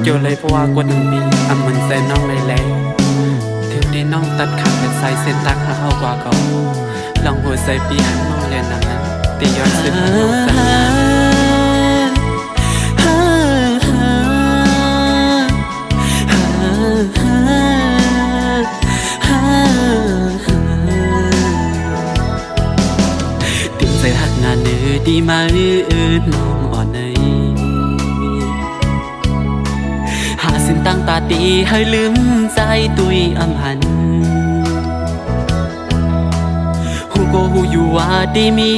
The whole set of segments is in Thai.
เกี่ยวเลยเพราะว่ากวนน้ำดีเหมือนเส้นน้องเลยแหละถึงที่น้องตัดขาดเป็นสายเส้นตักหาเอากว่าก็ลองหัวใส่ปีหันน้องเรียนนำนั้นตีย้อนซึมน้องสั่งถึงใจหักงานเนื้อดีมาน้องอ่อนในหาสิ่งตั้งตาตีให้ลืมใจตุยอำหันหูก็หูอยู่ว่าดีมี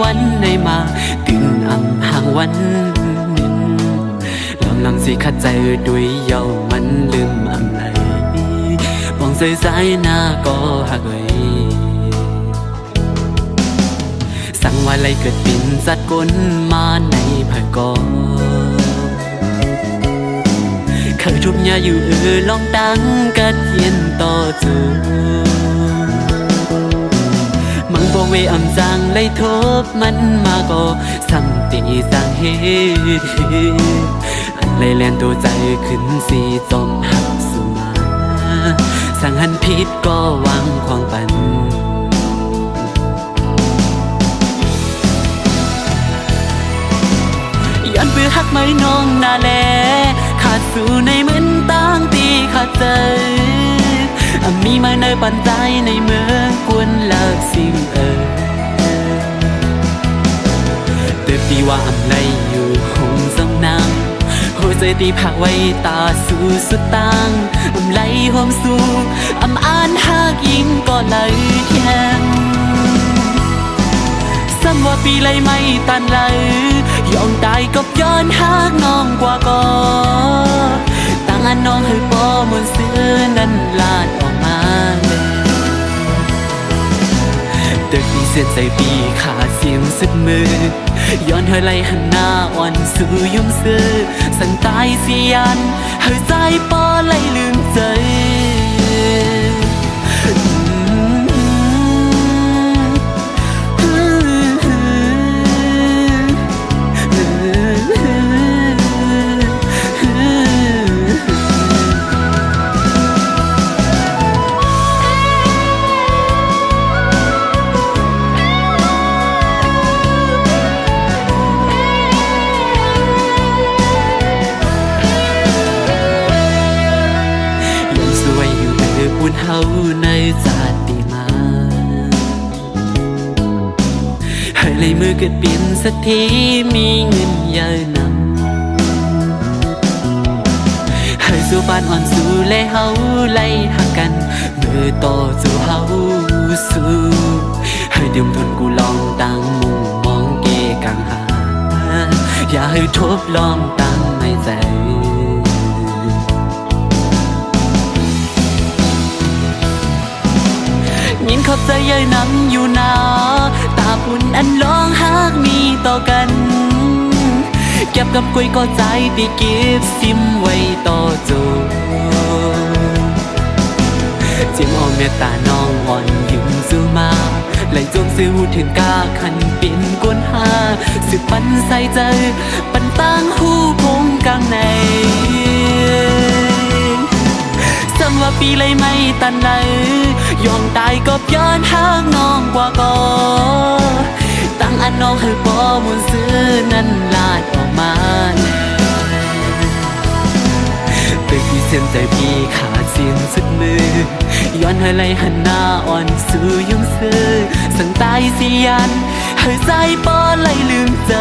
วันในมาถึงอำห่างวันหนึ่งลองลังสิขัดใจด้วยเย้ามันลืมอำไหลมองใส่สายหน้าก็หักเลยสั่งว่าไรเกิดปิ่นจัดก้นมาในภายกอเคยทุบยาอยู่ลองตั้งกระเทียนต่อจูมังบ่เวอำจังเลยทบมันมาก็สัมตีสังเหตุอันเลยแลนตัวใจขึ้นสีจอมหักสุมาสั่งหันผิดก็วางความปันย้อนเพื่อหักไม่น้องนาแลขาดสู่ในเหมือนตั้งตีขาดใจมีมาในปันใจในเมืองกวนเลิกสิ่งเติบดีว่าอำไรอยู่คงสำนางหัวใจตีผักไว้ตาสู่สุดตังอำไรหอมสู่อำอ่านหากยิ่งก็เลยเทียงซ้ำว่าปีเลยไม่ตันเลยยอมตายกับย้อนหากน้องกว่าก็ตั้งอันน้องให้ปอมนเสื้อนั้นลาดออกมาเลยเด็กที่เส้นใจปีขาดเสียงสุดมือย้อนเธอไล่หันหน้าอ่อนสู่ยุ่มซื้อสั่งตายเสียนเธอใจปอไล่ลืมใจบุญเฮาในศาสตร์ปีมาให้เลยมือเกิดเปลี่ยนสักทีมีเงินเยอะนำให้สู่บ้านอ่อนสู่และเฮาไล่หักกันเมื่อต่อสู่เฮาสู่ให้เดิมทนกูลองตั้งมุมมองเกกังหาอย่าให้ทบลองตั้งในใจยินขอบใจเย้ยน้ำอยู่นาตาปุ่นอันร้องหากมีต่อกันเก็บกับกุยก็ใจที่เก็บซิมไว้ต่อจูเจียมอ่อนเมตตาน้องอ่อนยิ้มสู้มาไหลจมซื้อหูถึงกาขันเป็นกวนหาสึกปันใส่ใจปันตั้งหูพงกลางในซ้ำว่าปีเลยไม่ตันเลยยอมตายก็ย้อนหากน้องกว่าก็ตั้งอันน้องให้ปอมุนซื้อนั้นลาดออกมาเด็กที่เส้นใจพี่ขาดเสียงสุดมือย้อนให้ไหลหันหน้าอ่อนสู่ยุ่งซื้อสั่งตายเสียนให้ใจปอไหลลืมใจ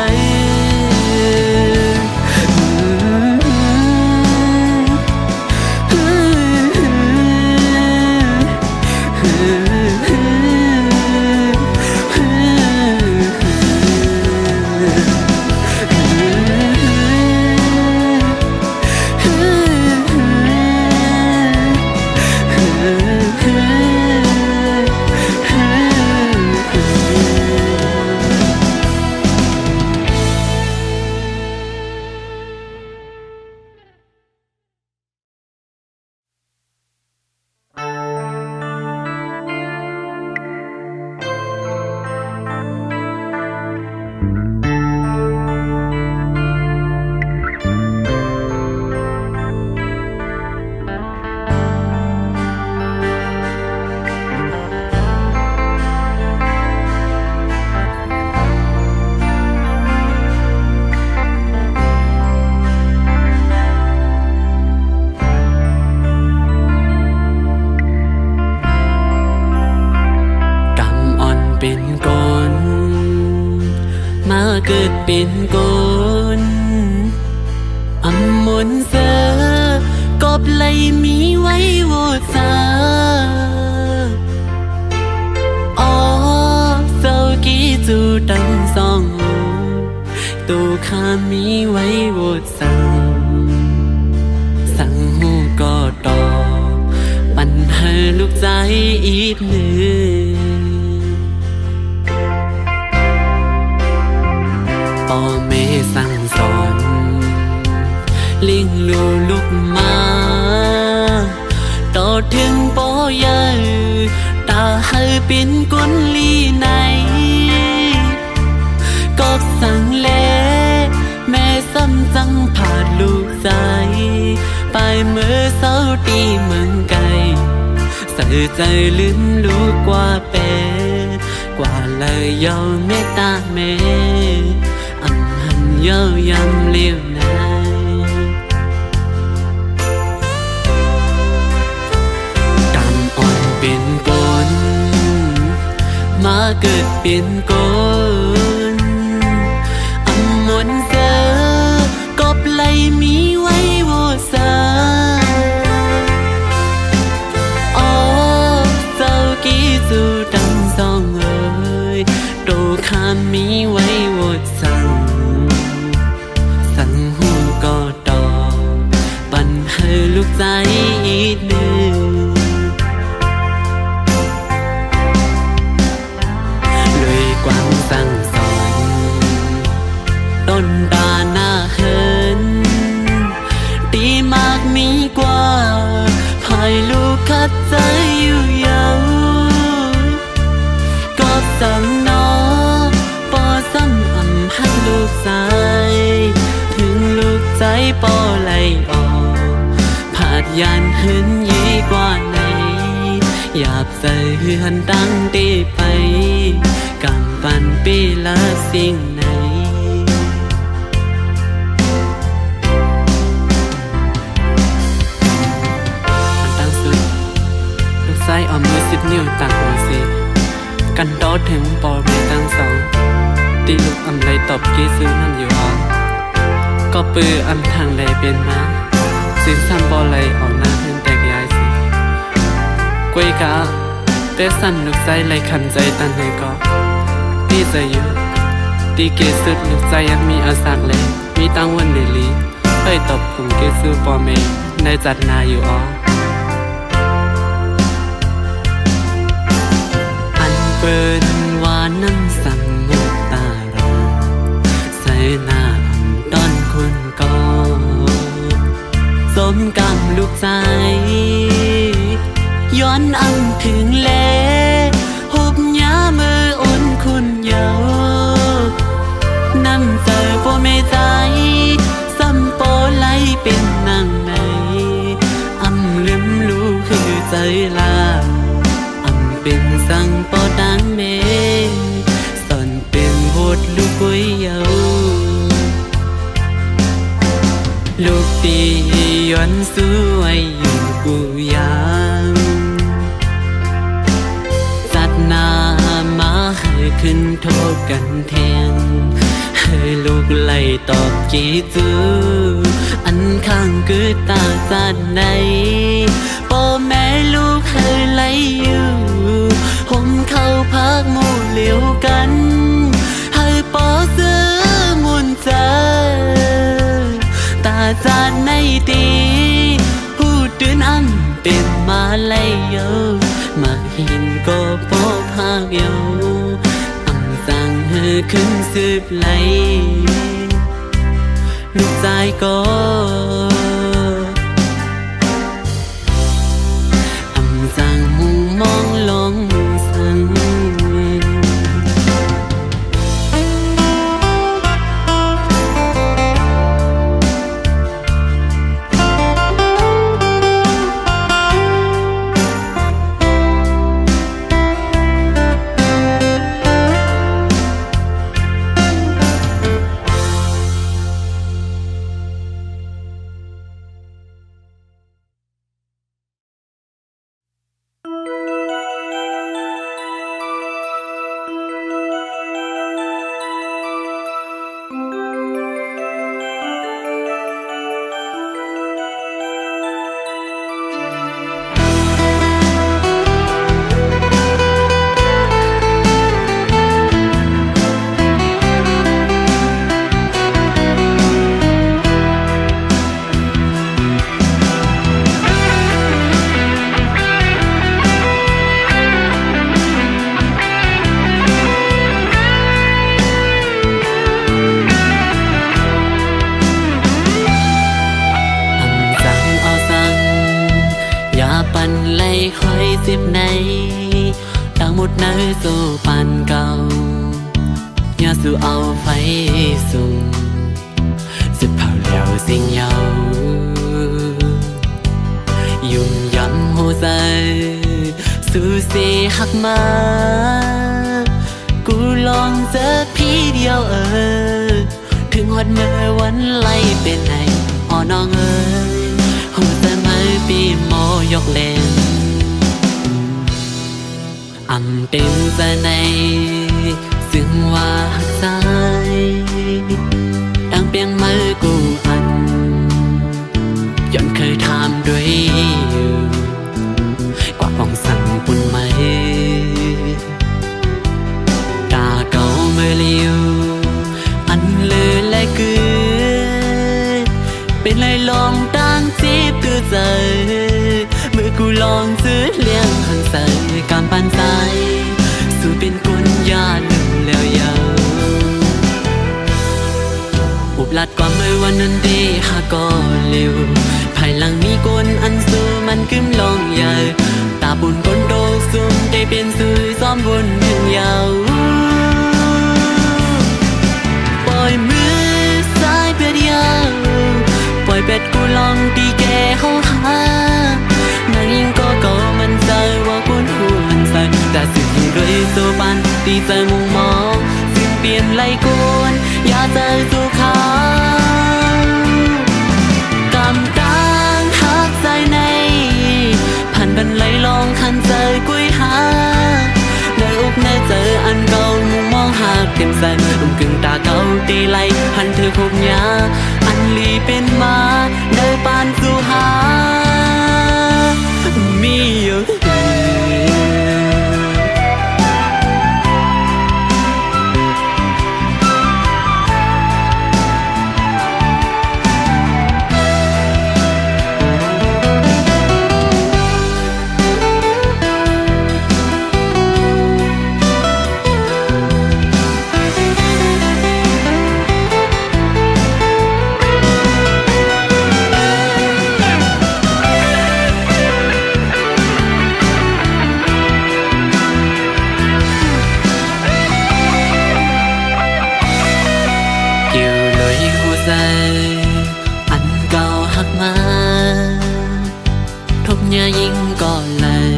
ดเป็นคนอำมนเสือกบไหลมีไว้โวซาอ๋อเศร้ากี่จูตังสองตูข้ามีไว้โวสั่งสั่งหูก็ตอบปัญหาลูกใจอีกหนึ่งพ่อแม่สั่งสอนเลี้ยงลูกมาต่อถึงป่อยาตาให้เป็นกุนลีไหนก็สั่งแลแม่ซ้ำจังผ่านลูกใจไปเมื่อเศร้าตีเมืองไกลใส่ใจลืมลูกกว่าเปกว่าเลยยอมเมตตาแม่อำหันเย้ายำเลี้ยวไหนกำอ่อนเป็นกลมาเกิดเป็นกลอำมนเสือกบไหลมีไว้โวซาอ๋อเจ้ากี่จูดังสองเอ่ยโตข้ามีไว้โวสั่งสั่งหูก็ตอบปัญหาลูกใจอีกหนึ่งเลยกวางสั่งสอนต้นตาหน้าเหินตีมากมีกว่าภายลูกคัดใจอยู่ยาวก็สั่งน้อปอซ้ำอำให้ลูกใจถึงลูกใจปอไหลออกผาดยานเหินยี่กว่าไหนหยาบใส่เฮือนตั้งตีไปกำปันปีละสิ่งไหนใส่เอามือ10 นิ้วตักหัวสิกันโตถึงปอเมตั้งสองตีลูกอำไรตบกี้ซื้อนั่นอยู่อ๋อก็ปืออำทางใดเป็นมาสินซ้ำปอไหลออกหน้าเพื่อนแตกยายสิกวยกะเตสั่นลูกใจไหลขันใจตันให้ก็ตีใจอยู่ตีเกสุดลูกใจยังมีอาสากเลยมีตั้งวันเดลีเอ้ยตบผมเกซื้อปอเมในจัดนาอยู่อ๋อเปิดว่าน้ำสั่งมุกตาราใส่หน้าอำต้นคุณก็สมกำลูกใจย้อนอำถึงแลหุบยามืออุ่นคุณเยาน้ำใจพ่อแม่ใจซ้ำโปไหลเป็นนางในอำลืมลูกคือใจลาเป็นสังปอดังเมสอนเป็นบทลูกกุยเยาลูกตีย้อนสวยอยู่กูยังจัดนามาให้ขึ้นโทษกันแทงให้ลูกไล่ตอบกี่จูอันข้างคือตาจัดในพ่อแม่ลูกให้ไล่อยู่ผมเข้าพักหมู่เหลียวกันให้ปอซื้อมุนเจอตาจานในตีหูตื่นอันเป็นมาไล่เยามาเห็นก็ปอพากเยาอำสั่งให้ขึ้นสืบไหลลูกใจก็อำสั่งหูมองลง โซปานเก่าอย่าสู้เอาไฟสูงสุดเผาแล้วสิ่งเยายุ่มยำหัวใจสู้สิหักมากูลองเจอพี่เดียวถึงวันเมื่อวันไล่เป็นไงอ๋อน้องหัวใจไม่ปีโมยกเล่นอำเต็มใจในซึ่งว่าหักใจตั้งเปียงมือกูอันย้อนเคยทำด้วยกว่าปองสั่งปุ่นไหมตาเก่าเมื่อเลียวอันเลือและเกือเป็นไรลองตั้งจีบคือใจเมื่อกูลองซื้อเลี้ยงหันใส่การปันใจสู่เป็นกุญญาลืมแล้วยาวอุบลัดกว่าเมื่อวันนั้นดีหาก็เร็วภายหลังมีกลอันสู้มันกึมลองใหญ่ตาบุญคนโตซุ่มได้เป็นสื่อซ้อมวนถึงยาวปล่อยมือซ้ายเปียเดียวปล่อยเป็ดกูลองตีแกเข้าหานางยิงก็มันใจว่าคุณหูมันใส่แต่สิ่งที่ด้วยโซปันตีใจมุงมองสิ่งเปลี่ยนไหลกวนอย่าใจสู่เขากำตังหักใจในผ่านบันไหลลองคันใจกุ้ยหาในอกในเจออันเก่ามุงมองหาเต็มใจกึ่งตาเก่าตีไหลหันเธอคบยาอันลีเป็นมาในปานสู่หามีอยู่อันเก่าหักมาทบยายิ่งก่อนเลย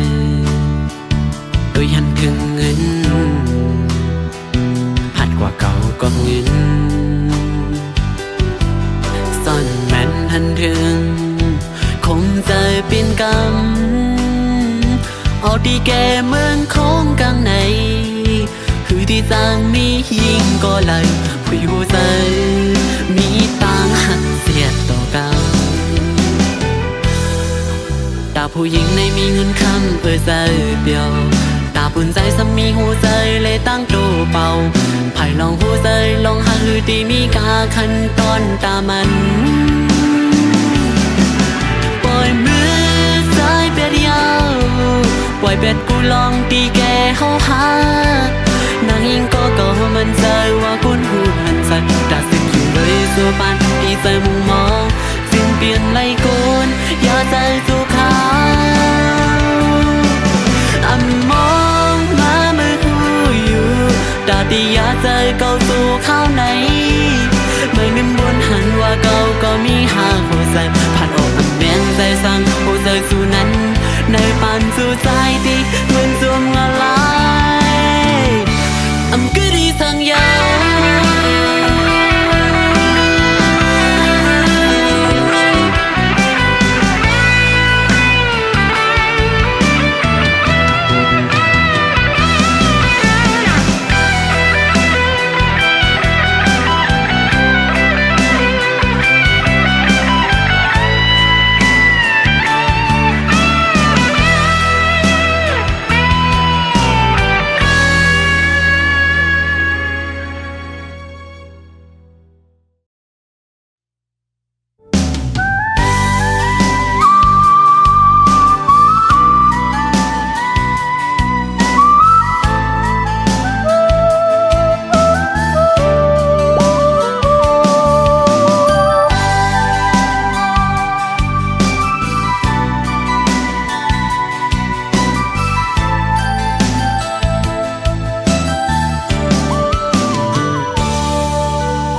โดยหันถึงเงินหัดกว่าเก่าก็เงินซ่อนแม่นหันถึงคงใจเป็นกรรมเอาดีแกเมืองคงกลางในคือที่จางมียิ่งก็เลยผู้หัวใจมีต่างหักเสียดต่อกันตาผู้หญิงในมีเงินคำใจเปียวตาปุ่นใจซ้ำมีหัวใจเลยตั้งโตเป่าไผ่ลองหัวใจลองหาหรือตีมีกาคันตอนตามันปล่อยมือซ้ายเป็ดยาวปล่อยเป็ดกูลองตีแกเข้าหานางยิงก็มันใจว่าคุณหูหันสัตว์แต่สิ่งอยู่เลยสัวปันที่ใจมุงมองสิ่งเปลี่ยนไหลกนอย่าใจสู่เขามองมาเมื่อหูอยู่ตาตีอย่าใจเก่าสู่เขาไหนเมื่อนิ่มบนหันว่าเก่าก็มีหาหัวใจผ่านออกแม่งใจสั่งหัวใจสู่นั้นในปันสู่ใจที่เหมือนจมละลายก็ดีสั่งยา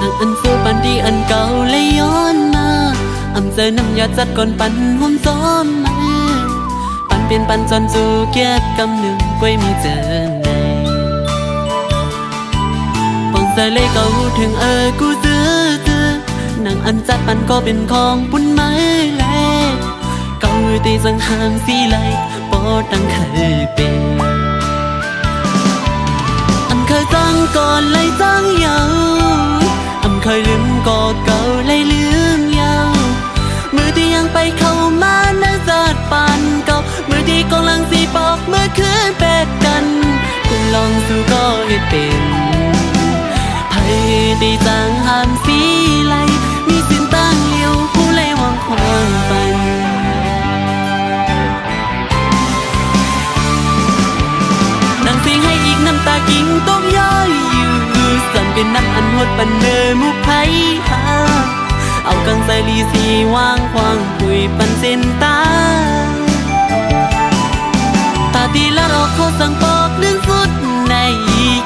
นางอันสู้ปันดีอันเก่าเลยย้อนมาอำเจอน้ำยาจัดก่อนปันห่วมซ้อมมาปันเปลี่ยนปันจนจูเกียดกำหนึ่งกวยมีเจอในปองใส่เลยก็หูถึงกูซื้อนางอันจัดปันก็เป็นของปุ่นไม้แลเก่าตีสังหามสีไหลปอตั้งเคยเป็นอันเคยจังก่อนเลยจังยาวอันเคยลืมก็เก่าเลยลืมยาวมือที่ยังไปเข้ามาน่าจัดปันเก่ามือที่กำลังสีปอกเมื่อคืนเป็ดกันกูลองสู้ก็เห็นเป็นไผ่ตีจังหามสีไหลมีสินตั้งเลี้ยวผู้ไล่วางความปันนางเสียงให้อีกน้ำตากิ่งตกย้อยอยู่สั่นเป็นน้ำอันหดปันเนอมุกไผ่หาเอากังใส่ลีสีวางควางคุยปันเส้นตาตาตีละรอเขาสั่งปอกเรื่องสุดใน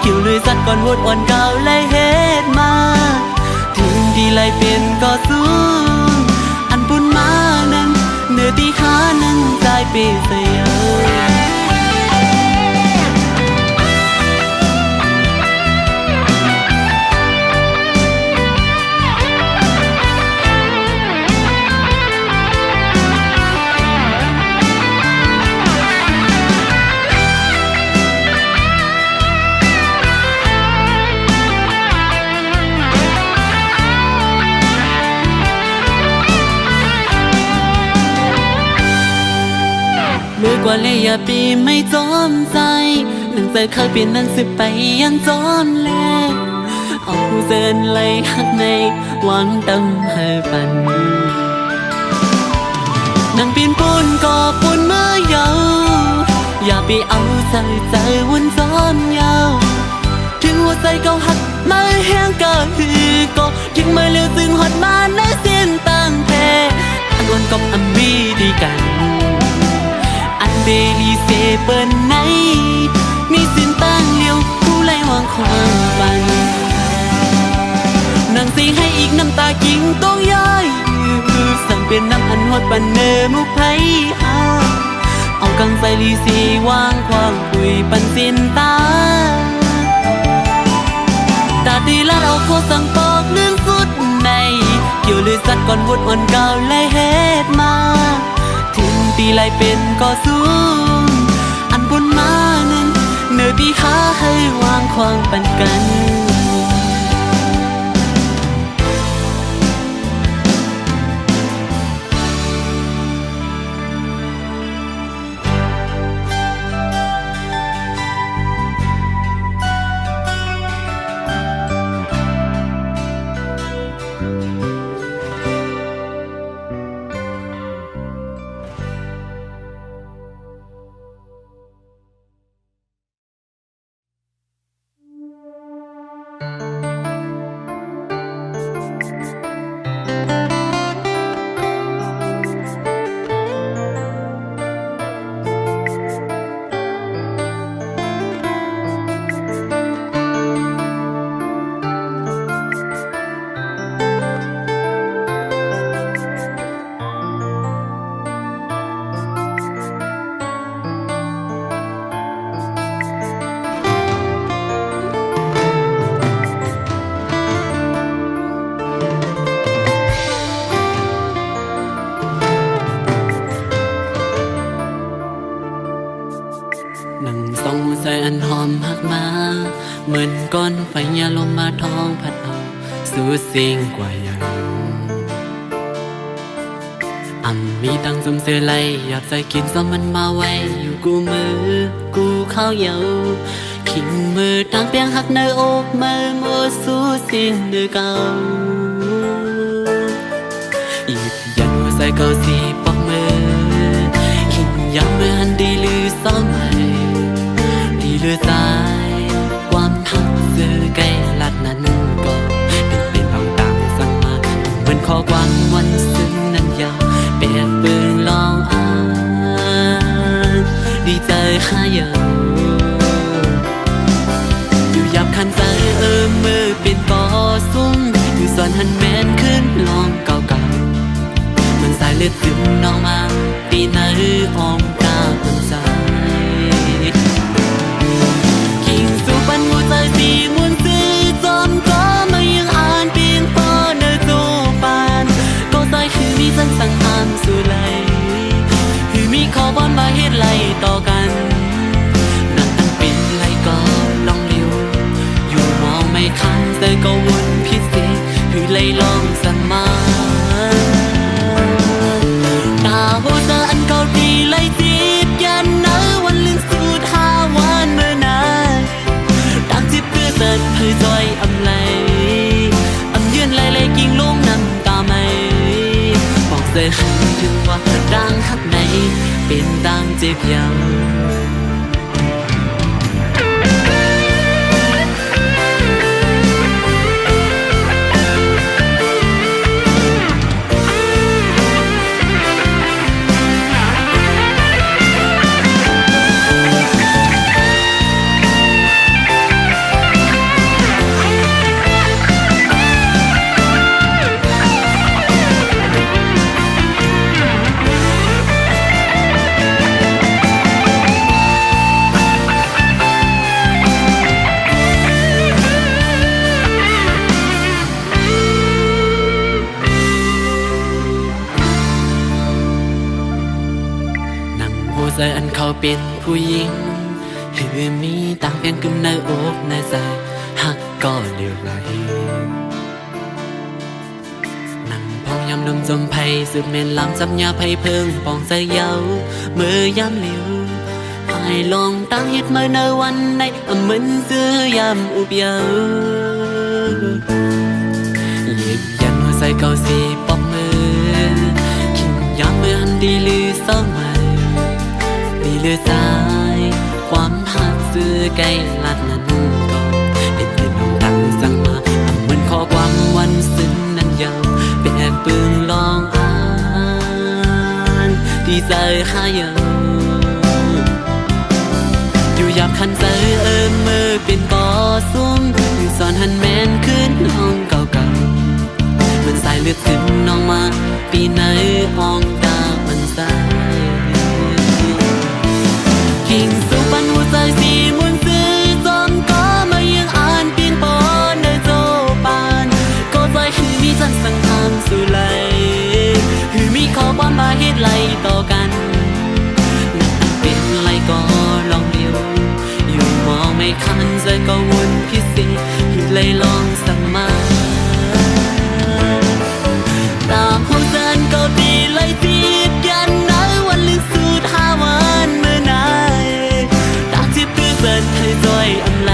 คิวเลยสัดก่อนวดอ่อนเก่าเลยเฮ็ดมาถึงที่ไล่เป็นก็สู้อันปุ่นมานั้นเนื้อตีขานั้นใจเปเสียเมื่อกว่าเลยอย่าปีไม่จอมใจหนังใจเคยเปลี่ยนนั้นสิไปยังจอนแลกเอาเส้นไหลหักในหวังตำให้ปันนั่งปีนปูนก่อปูนเมื่อยาวอย่าไปเอาใส่ใจวนซ้อนยาวถึงหัวใจเก่าหักมาแห้งก็คือก็ถึงมาเร็วซึ่งหดมาในเส้นตั้งแท้อันวันกับอันบีดีกันเบลีเซเปิ้นไหนมีสินตั้งเลี้ยวผู้ไล่วางความปันนางสีให้อีกน้ำตากิ่งต้องย้อยสั่งเป็นน้ำอันหดปันเนอมุกไผ่หาเอากังใส่ลีสีวางความคุยปันสินตาตาตีละเอาเขาสั่งปอกเรื่องสุดในเกี่ยวเลยสัดก่อนวดอ่อนเก่าเลยเฮ็ดมาถึงตีไล่เป็นก็สู้อันบนมานั้นเนื้อตีขาให้วางควางปันกันนั่งส่องใส่อันหอมหักมาเหมือนก้อนไฟยาลมมาท้องพัดเอาสู่สิ่งกว่าอย่างมีตังสมเสือไหลอยากใจกินซ้อมมันมาไว้อยู่กูมือกูเข้าเยาขิงมือตั้งเปียงหักในอกมือมัวสู่สิ่งเดือเก่าอีกยันหัวใจเก่าสีปอกมือขิงย้ำมือหันดีลือซ้อมให้ดีลือตายความหักเสือไก่ลัดนั้นก็เป็นเอาตามสั่งมาเหมือนข้อความวันซึ้งนั้นยาวเปลี่ยนปืนลองอ่านดีใจข้าเยาอยู่ยับคันใจมือเป็นก่อซุ้ม ส่วนหันแม่นขึ้นลองเก่าๆมันสายเลือดซึมน้องมาปีไหนอ้อมกามันสายกิ่งสู่ปันหัวใจสีมวนซื้อจอมก็มายังอ่านเพียงพอเนอจูปานก็ใจคือมีสันสังหารสู่ไหลคือมีขอบอนมาเฮ็ดไหลต่อกันนั่นตั้งเป็นไหลก็ลองเลี้ยวอยู่มองไม่คันแต่ก็วนพิเศษคือไหลลองสมานตาหัวใจอันเก่าดีไหลจีบยันเนอวันลืมสูดหาวันเมื่อนานตามจิบเพื่อเสร็จเพื่อจอยอำไหลอำยืนไหลกิ่งลงน้ำตาไม่บอกเสียถึงว่าดังข้างในเป็นดังเจ็บยาวใจอันเขาเป็นผู้หญิงคือมีต่างเพียงกึ่งในอกในใจหักก็เดียวไหลนั่งพองยำลมจมไผ่สืบเมนลำจับยาไผ่เพิ่งปองใจเย้าเมื่อยามเหลียวไอ้ลองตั้งเฮ็ดเมื่อในวันในเหมือนเสื้อยามอุบเยาเหยียบยันหัวใจเก่าสีปอกมือขิงยามเมื่อหันดีลือเศร้ามาเลือสายความหักซื้อไกลลัดนั้นก็เป็นเพื่อนน้องตั้งสั่งมาเหมือนข้อความวันซึ้งนั้นยาวเป็นแอบปืนลองอ่านที่ใจหายอยู่ยับคันใจมือเป็นก่อซุ้มสอนหันแมนขึ้นห้องเก่าๆมันสายเลือดซึมน้องมาปีไหนอ่องตามันสายกิ่งสู่ปันหัวใจสีมวนซื้อจอมก็มายังอ่านเพียงปอนเนอโจปานก็ใจคือมีสันสังหารสู่ไหลคือมีขอบอนมาเฮ็ดไหลต่อกันนั่นเป็นไหลก็ลองเดียวอยู่มองไม่คันใจก็วนพิเศษคือไหลลองสั่งมาตามหัวใจก็ดีไหลจีบยันเนอวันลืมสูดหาวันเมื่อนานเปิดให้จอยอำไหล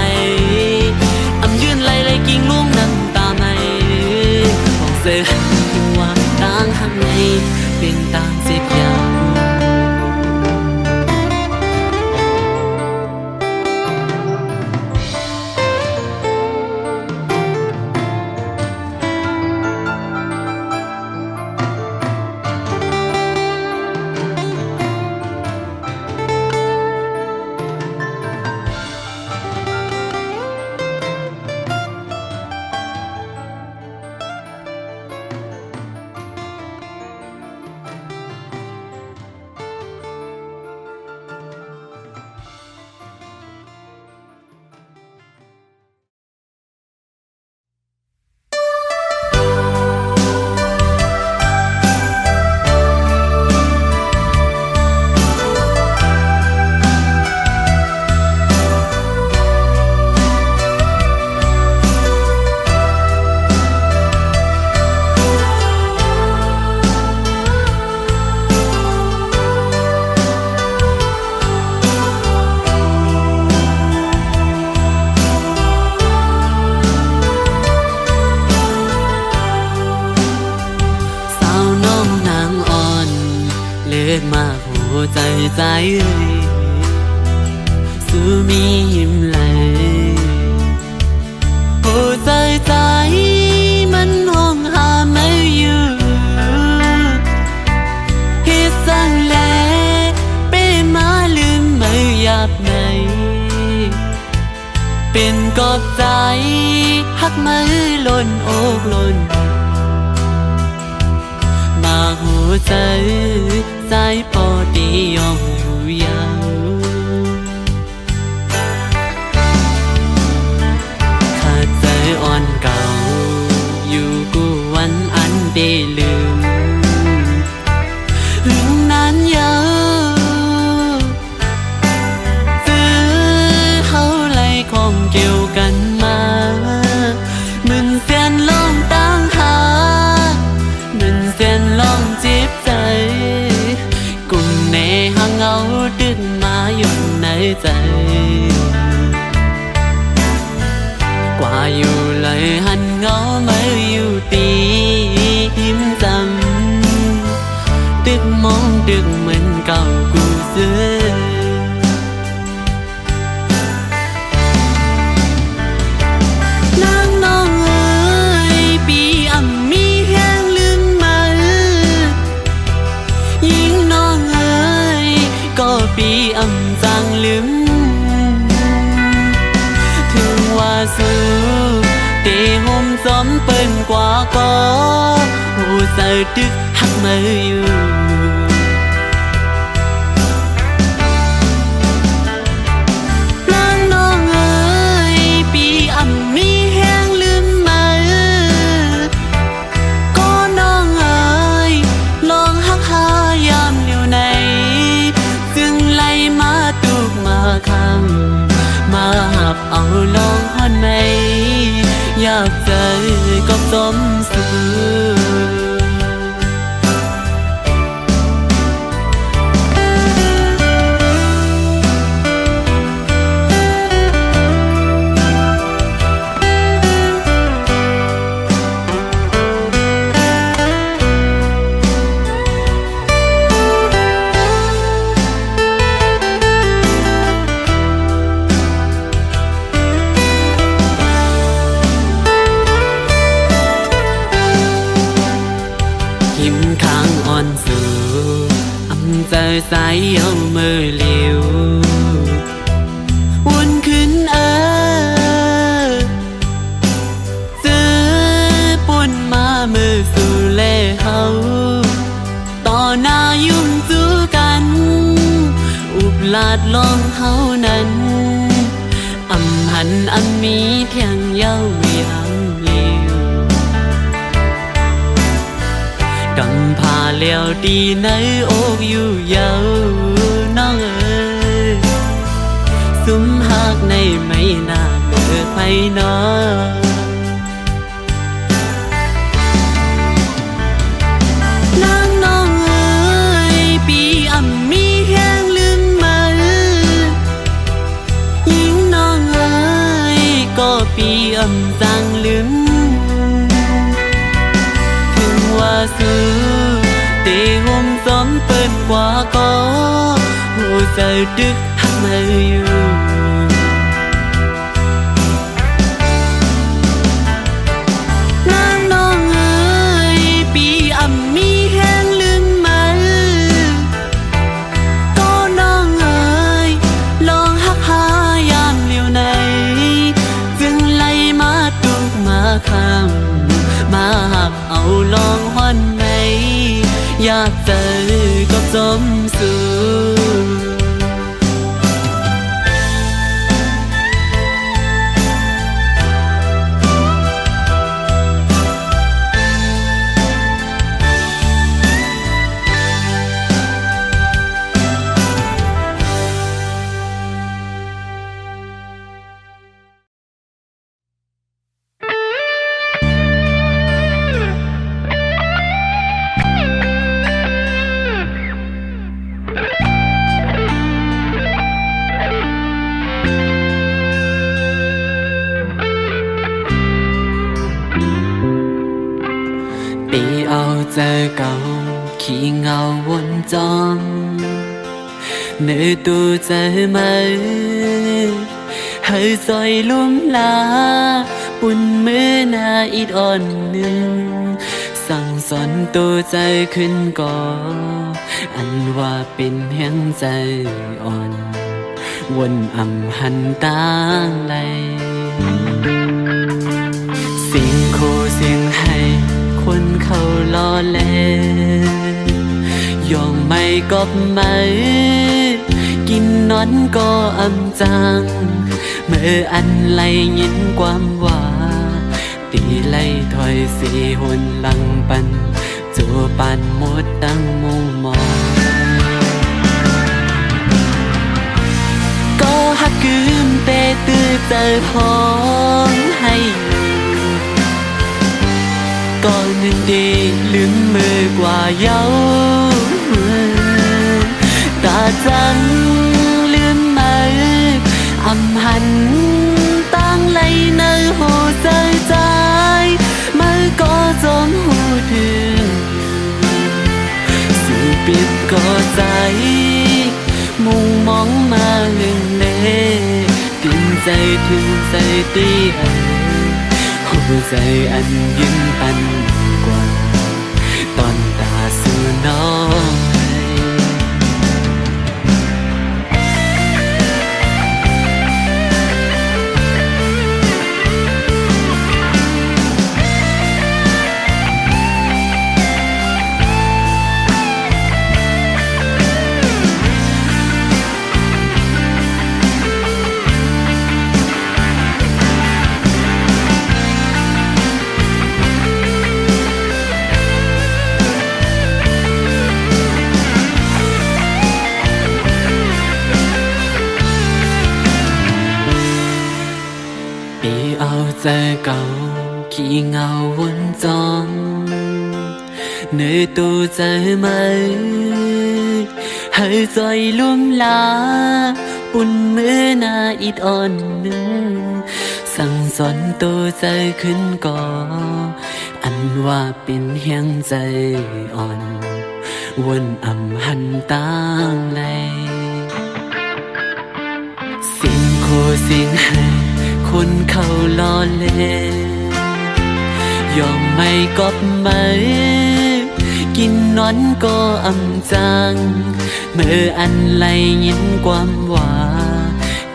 อำยืนไหลกิ่งลุ่งน้ำตาไม่บอกเสียถึงว่าต่างข้างในเป็นต่างเจ็บยาวใจสู้มีหิมไหลหัวใจมันห้องหาไม่อยู่ฮิตสั่งแลเป็นมาลืมไม่หยาบในเป็นกอบใจ หักมือล้นอกล้นมาหัวใจใจพอดียอมอยู่ยาวถ้าใจอ่อนเก่าอยู่กูวันอันได้ลืมหึงนั้นยาวของเกี่ยวกันมามึนเสียนลองตั้งหามึนเสียนลองจีบใจกุ่มในหางเงาดึกมาอยู่ในใจกว่าอยู่เลยหันเงาไม่อยู่ตีหิมจำดึกมองดึกเหมือนเก่ากูซื้อปีอำจางลืมถึงว่าสู้เตะห่มซ้อมเปิ้นกว่าก็หูเสอดึกหักมืออยู่นางน้องเอ๋ยปีอำมีแห้งลืมมือก็น้องเอ๋ยลองหักหายามอยู่ในมาคำมาหับเอาลองฮอนไหมอยากเจอก็สมสู่ใจสายเอามือเลี้ยววนขึ้นซื้อปุ่นมามือสู่เล่เฮาต่อหน้ายุ่งจูกันอุบลาดลองเฮานั้นอำหันอันมีเพียงเย้าไม่อังเลี้ยวกำพาเลี้ยวดีในอกอยู่เยาน้องเอ๋ยสุมหักในไม่นานเมื่อไปนอนางน้องเอ๋ยปีอำมีแห้งลืมมือยิ่งน้องเอ๋ยก็ปีอำจางลืมถึงว่าสู้เตะห่มซ้อมเปิ้นกว่าก็หูเสอดึกหักมืออยู่นางน้องเอ๋ยปีอำมีแห้งลืมมือก็น้องเอ๋ยลองหักหายามเลี้ยวในจึงไล่มาตุกมาคำมาหับเอาลองฮอนไหมอยากเจอก็สมสู่เจอเก่าขี้เงาวนจอมเนื้อตัวเจอไหมให้ซอยลุ่มลาปุ่นมือหน้าอิดอ่อนหนึ่งสั่งสอนตัวใจขึ้นก่ออันว่าเป็นเพียงใจอ่อนวนอำหันต่างไหล คนเขาล้อเล่นยอมไม่กอบไม่กินนอนก็อำจังเมื่ออันไลยินความว่าตีไล่ถอยสีหนหลังปันจูปานหมดตั้งมุงมองก็หักกืมเตตื้อเจอพ้องให้ก็หนึ่งดีลืมมือกว่าเย้าตาจังลืมมืออำหันตั้งไลเนอหูใจใจมือก็จมหูถึงสู่ปิดก็ใจมุงมองมาหึงเล่ตินใจถึงใจตีหัวใจอันยืนปันกว่าตอนตาสู่น้องใจเก่าขี้เงาวนจองเนื้อตัวใจไหมให้ใจลุ่มลาปุ่นมือหน้าอิดอ่อนนึงสั่งสอนตัวใจขึ้นก่ออันว่าเป็นเฮียงใจอ่อนวนอำหันต่างเลยสิ่งโคสิ่งให้คนเขาล้อเล่นยอมไม่กอบไม่กินนอนก็อำจังเมื่ออันไลยินความว่า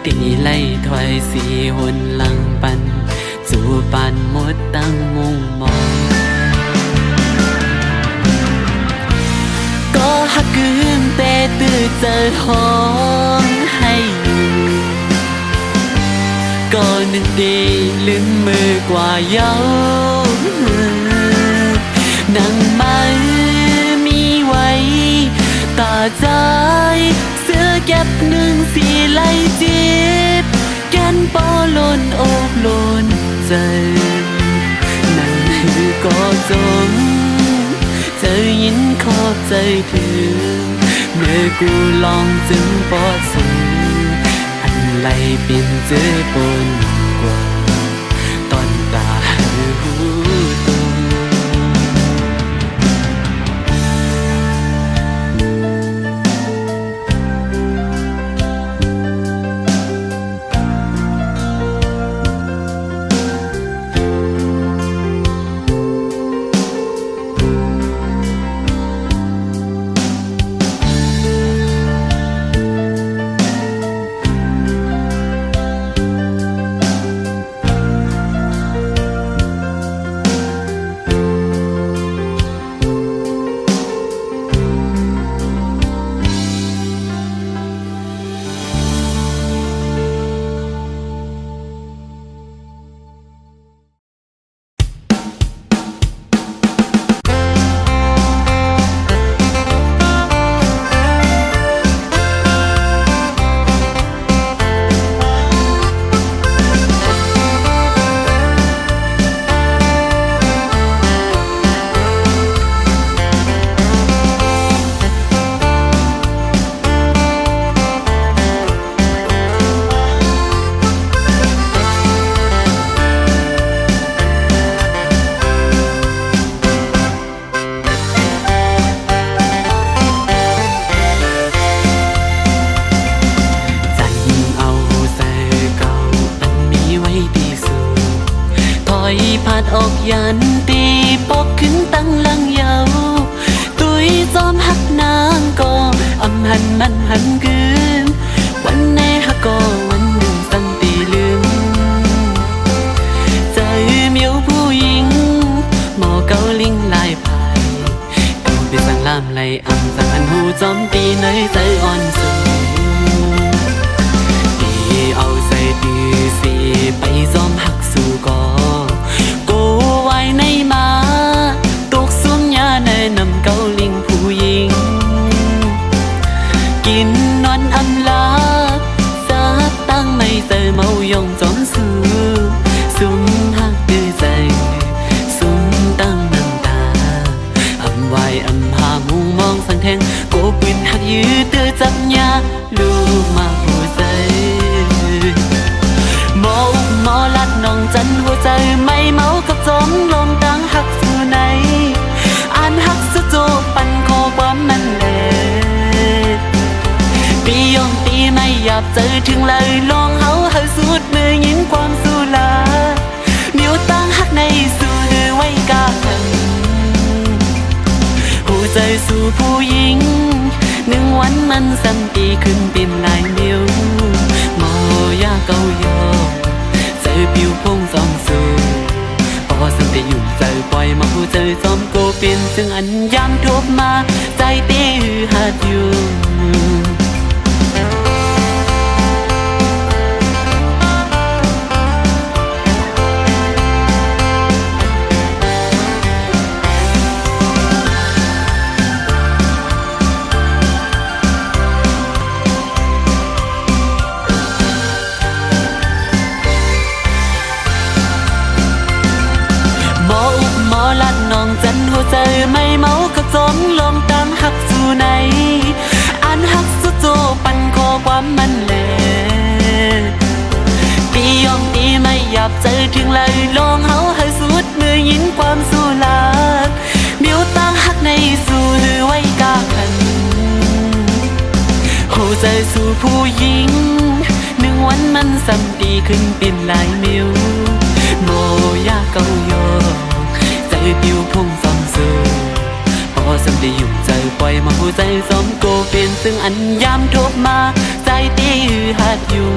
ตีไล่ถอยสีหนหลังปันจูปานหมดตั้งมุงมองก็หักกืมเตตื้อเจอห้องให้ก็นึกดีลืมมือกว่าเย้านั่งไม่มีไว้ตาใจเสื้อแก็บหนึ่งสีไล่จิตแกนปอลนอกลนใจนั่งคือก็จมเธอยินขอบใจถึงเมื่อกูลองจึงปอดสูไล่เป็นเจอปนกว่าตอนตาหูตัว ลิงลายพายก็เป็นสั่งลามไหลอ่ำสั่งอันหูจอมตีในใจอ่อนสูตีเอาใจดีสิไปจอมหักสู่ก่อกูไว้ในมาตกสุ่มยาในนำเกาลิงผู้หญิงกินนอนอำลาซักตั้งไม่เจอเมายองจอมซื้อสุ่มหักดื้อใจสุ่มตั้งน้ำตาอำไว้อำหามุงมองสังแทงโกปืนหักยื้อเตือจับยาลูกมาหัวใจหมออุกหมอลัดน้องจันหัวใจไม่เมากับจอมลมตั้งหักสู่ไหนอ่านหักสุดโจปันคอความมันแหลปียองตีไม่หยาบเจอถึงเลยลองเฮาให้สุดมือยินความสู้ลาเดี๋ยวตั้งหักในสู่หือไว้กาทันหัวใจสู่ผู้หญิงหนึ่งวันมันซ้ำปีขึ้นเป็นลายนิ้วหมอยาเกายอเจอผิวพงจอมสู่พอสัมแต่อยู่เจอปล่อยมาผู้เจอจอมโกเป็นจึงอันยามทบมาใจเต้หือหัดอยู่จันหัวใจไม่เมากับจมลมตั้งหักสู่ไหนอ่านหักสุดโจปันคอความมันแหลตียองตีไม่หยาบเจอถึงเลยลองเฮาให้สุดมือยินความสู้ลาเดี๋ยวตั้งหักในสู่หือไว้กาขันหัวใจสู่ผู้หญิงหนึ่งวันมันซ้ำดีขึ้นเป็นหลายนิ้วโมยาเกายอใจปิวพงซ้ำสูพอสำได้อยู่ใจปล่อยมาหัวใจซ้อมโกเป็นซึ่งอันยามทบมาใจตีหือหัดอยู่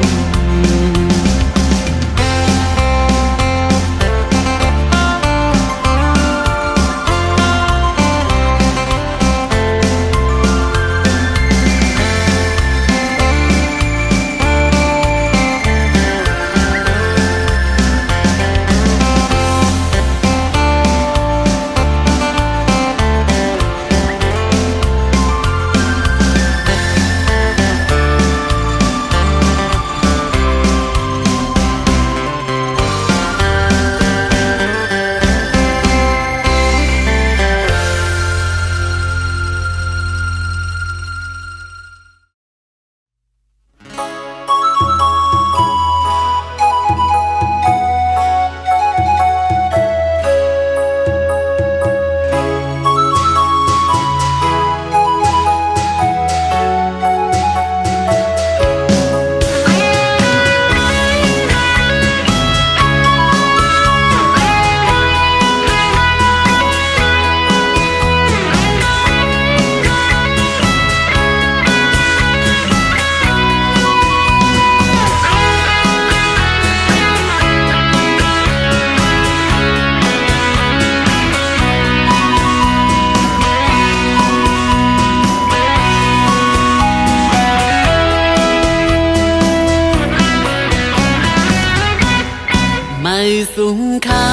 สูงค่า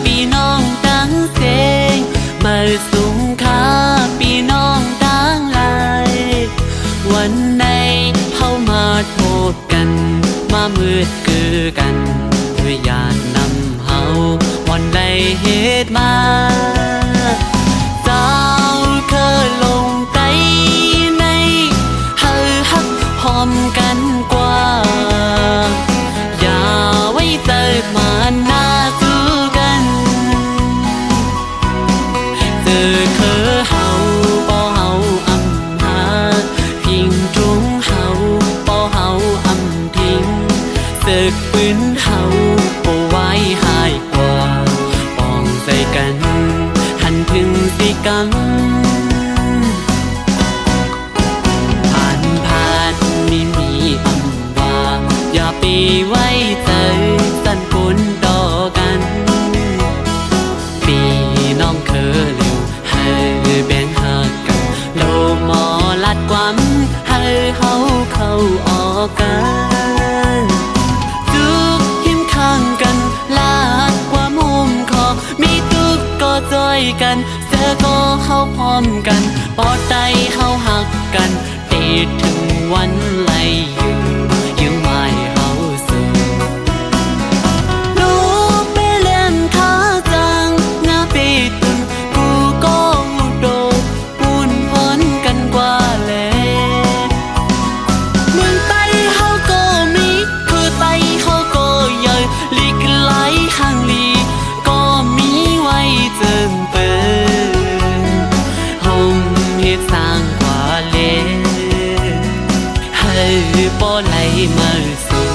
พี่น้องตั้งเสงมาสูงค่าพี่น้องตั้งลายวันไหนเฮามาโทษกันมามืดคือกันด้วยญาตินำเฮาวันใดเหตุมาเจ้าเคยลงใจในเฮาฮักพร้อมกันกว่าอย่าไว้ใจมาหน้าสู้กันเจอเคอเฮาบ่เฮาอำหาพิงจุงเฮาบ่เฮาอำทิ้งศึกปืนเฮาบ่ไว้หายกว่าป้องใจกันหันถึงสิกำมีอำวางอย่าไปไว้ใจสั่นผลต่อกันพี่น้องเค อก็เข้าพร้อมกันปอดใจเข้าหักกันตีถึงวันไล่อยู่ยังไม่เข้าสู่รู้ไปเล่นท่าจังงาไปตุนกูก็หูโดปูนพ้นกันกว่าแล้วเมืองไต้เขาก็มีคือไต้เขาก็ใหญ่ลีกไหลข้างลีก็มีไว้เจิงเปินห้องเฮ็ดสร้างกว่าเลให้บ่ไหลมาสู่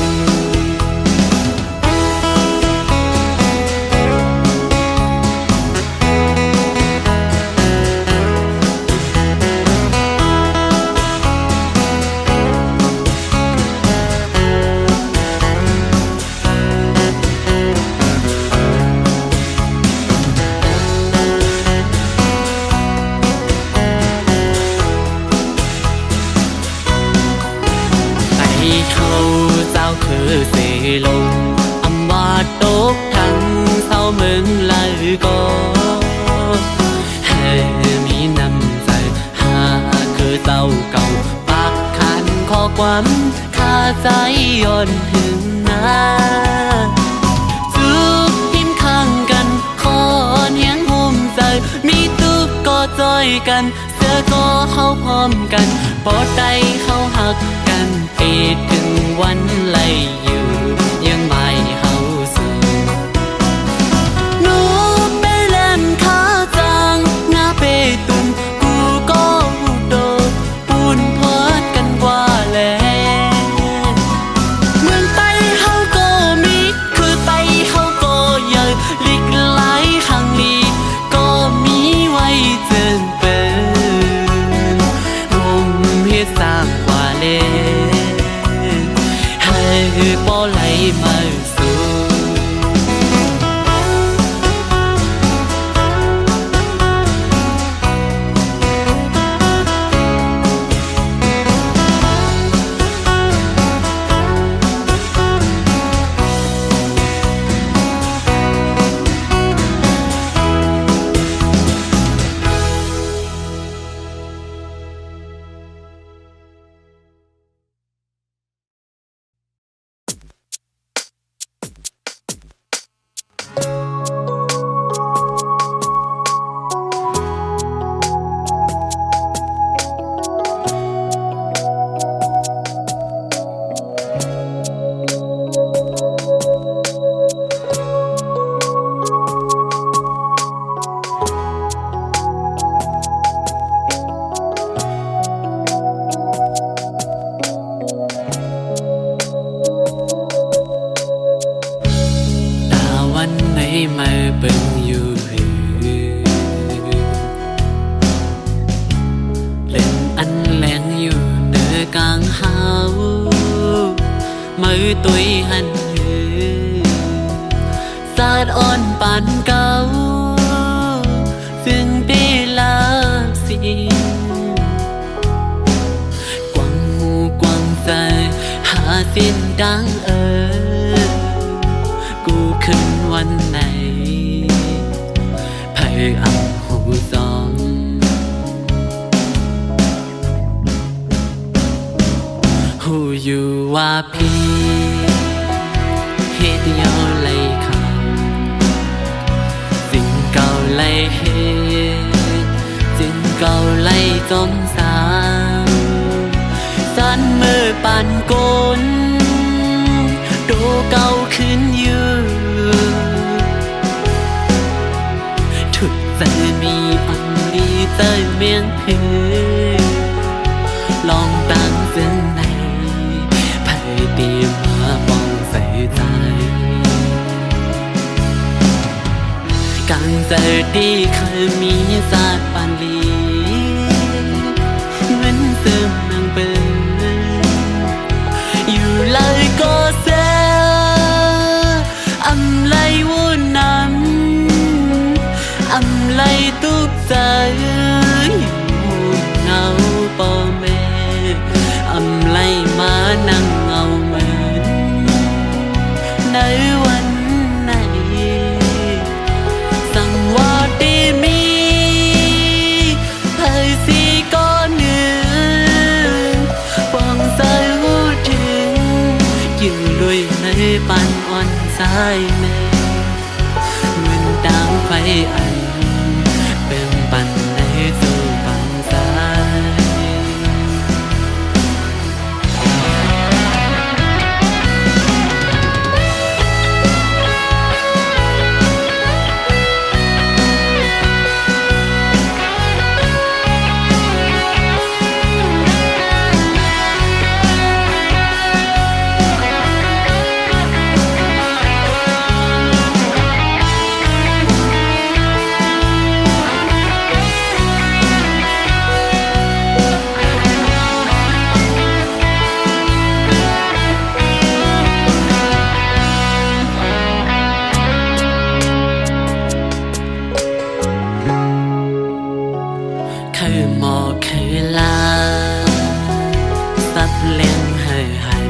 เขาเจ้าคือเสลงอำว่าตกทั้งเศร้าเมืองลายก็ให้มีน้ำใจหาคือเจ้าเก่าปากขันข้อความข้าใจย้อนถึงนาจุบทิมข้างกันขอเนียงห่มใจมีตุบก็จอยกันเสื้อก็เข้าพร้อมกันปอดใจเข้าหักกันปีถึงวันไล่อยู่ยังไม่เข้าสู่หนูไปเล่นขาจางงาไปตุนกูก็หูโดปูนพอดกันกว่าแล้วเมืองไต้เขาก็มีคือไต้เขาก็ใหญ่ลีกไหลข้างลีก็มีไว้เจิงเปินร่มเฮ็ดสร้างกว่าแล้วให้บ่ไหลมาสู่มาเบิ่งอยู่เล่นอันแหลงอยู่เนื้อกลางเฮามือตุยหันสาดอ่อนปานเก่าซึ่งปีลาสิกวางหูกวางใจหาสิ้นดังกูขึ้นวันไหนไผ่อังหูซองหูอยู่ว่าพี่เฮ็ดยอเลยค่ะสิ่งเก่าเลยเฮ็ดสิ่งเก่าเลยจมสาวสั่นมือปานกลดูเก่าขึ้นอยู่ทุกใจมีอันดีใจเมียงพือลองตั้งเส้นในไผ่ตีมาปองใส่ใจการเจอดีเคยมีศาสตร์ปานลีเหมือนเติมนางเปิดอยู่เลยก็เสียอำไลวุ่นน้ำอำไลตุกใจอยู่เงาป่อแม่อำไลมานั่งเงาเหมือนในวันไหนสั่งว่าดีมี สายแม่เหมือนดาวไฟอันเป็นปันในสู่ปันสายคือหมอกคือลาสับเลี้ยงให้หัน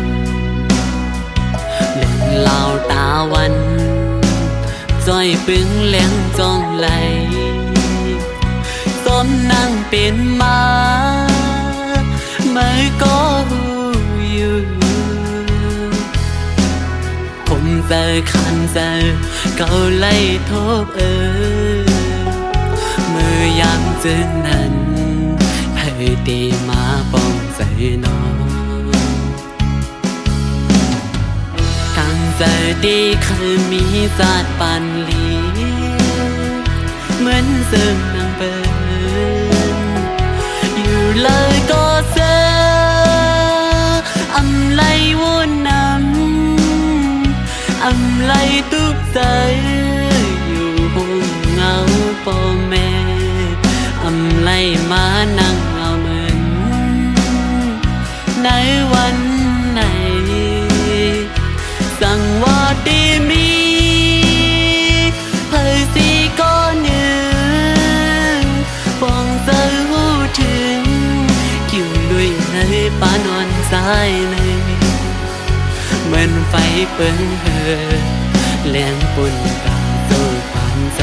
เล่นเหล่าตาวันจ้อยปึงเลี้ยงจองไหลส้มนั่งเป็นมาเมื่อก็หูอยู่ผมเจอคันเจอเกาไล่ทบเมื่อยามเจอนั้นให้ตีมาป้องใจน้องกังใจดีคือมีศาสตร์ปันลีเหมือนเสื่อมนางเปินอยู่เลยก็เสืออำไลวนนำอำไลตุกใจอยู่ห้องเงาพ่อแม่อำไลมานั่งเอาเหมือนในวันไหนสั่งว่าดีมีเผยสีก้อนหนึ่งฟองเจอหูถึงกิ่วด้วยในปานอนสายในเหมือนไฟเปิ้งเหือแรงปุ่นกาสู้ปานใจ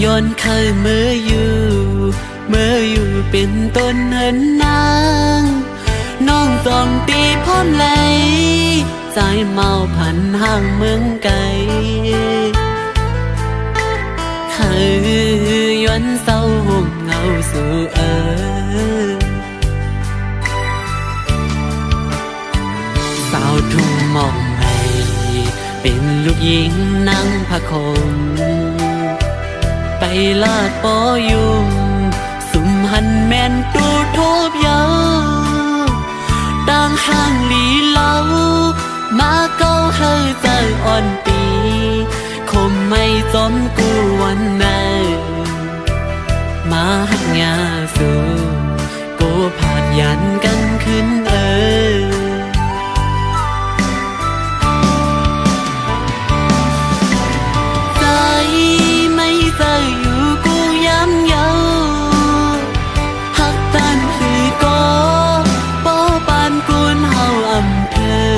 ย้อนเคยเมื่ออยู่เป็นต้นเหินนางน้องจองตีพร้อมไหลใจเมาพันห่างเมืองไกลเคยย้อนเศร้าห่มเงาสู่สาวทุ่งมองให้เป็นลูกหญิงนั่งพะคมไปลาดปอยุมสุ่มหันแม่นตูทูบยาวต่างห่างหลีเล่ามาเก้าเฮยใจอ่อนปีคมไม่จอมกูวันไหนมาหักงาสู่กูผาดยันกันขึ้นใจไม่ใจอยู่กูย้ำเยาหักตันคือก็ป้อปานกุนเฮาอำเภอ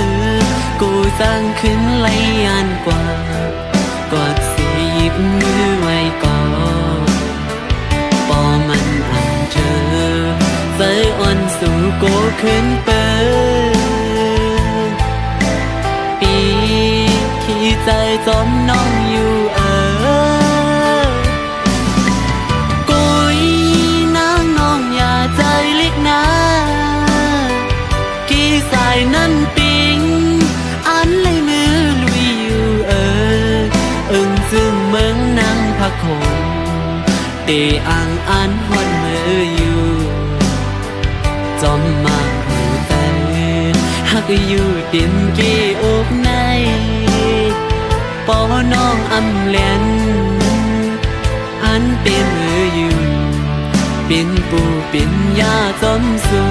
กูสร้างขึ้นไหลยานกว่ากอดสีหยิบมือไว้ก่อปอมันอา ขึ้นเปิดปีขี้ใจจอมน้องอยู่กุยนางน้องอย่าใจเล็กนะกี่สายนั้นปิงอันเลยมือลุยอยู่อึ้งซึ่งเมืองนางพักคงเตอ่างอันหอนมืออยู่จอมมาหูแต่หักอยู่ดินเกี่อกในปอน้องอำเล่นอันเป็นมืออยู่เป็นปูเป็นยาจอมสู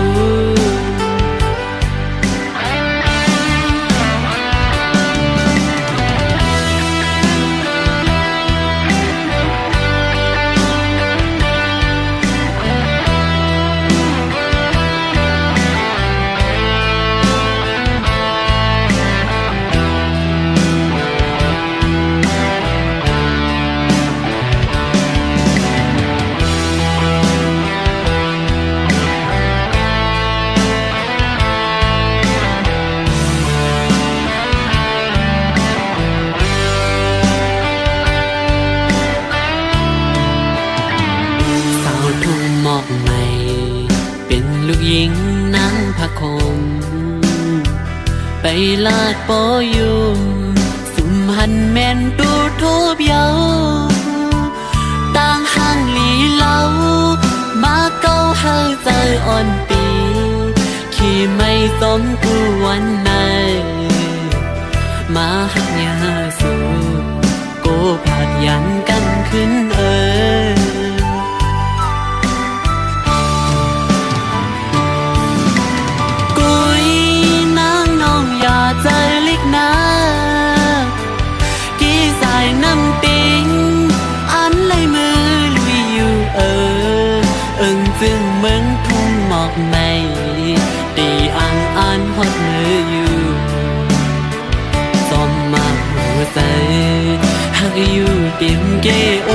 หมอกใหม่เป็นลูกหญิงนั่งพักคมไปลาดปอยุมสุมหันแม่นดูทูบเยาต่างห่างลีเล่ามาเก้าเฮาใจอ่อนปีขี่ไม่สมกูวันไหนมาหักยาสูโกผัดยันกันขึ้นใจเล็กนะกี่สายน้ำปิงอันเลยมือลุยอยู่อึ้งจึงเหมือนทุ่งหมอกไม่ตีอ่างอันหดมืออยู่จอมมาหัวใจหักอยู่ติ่มเกโอ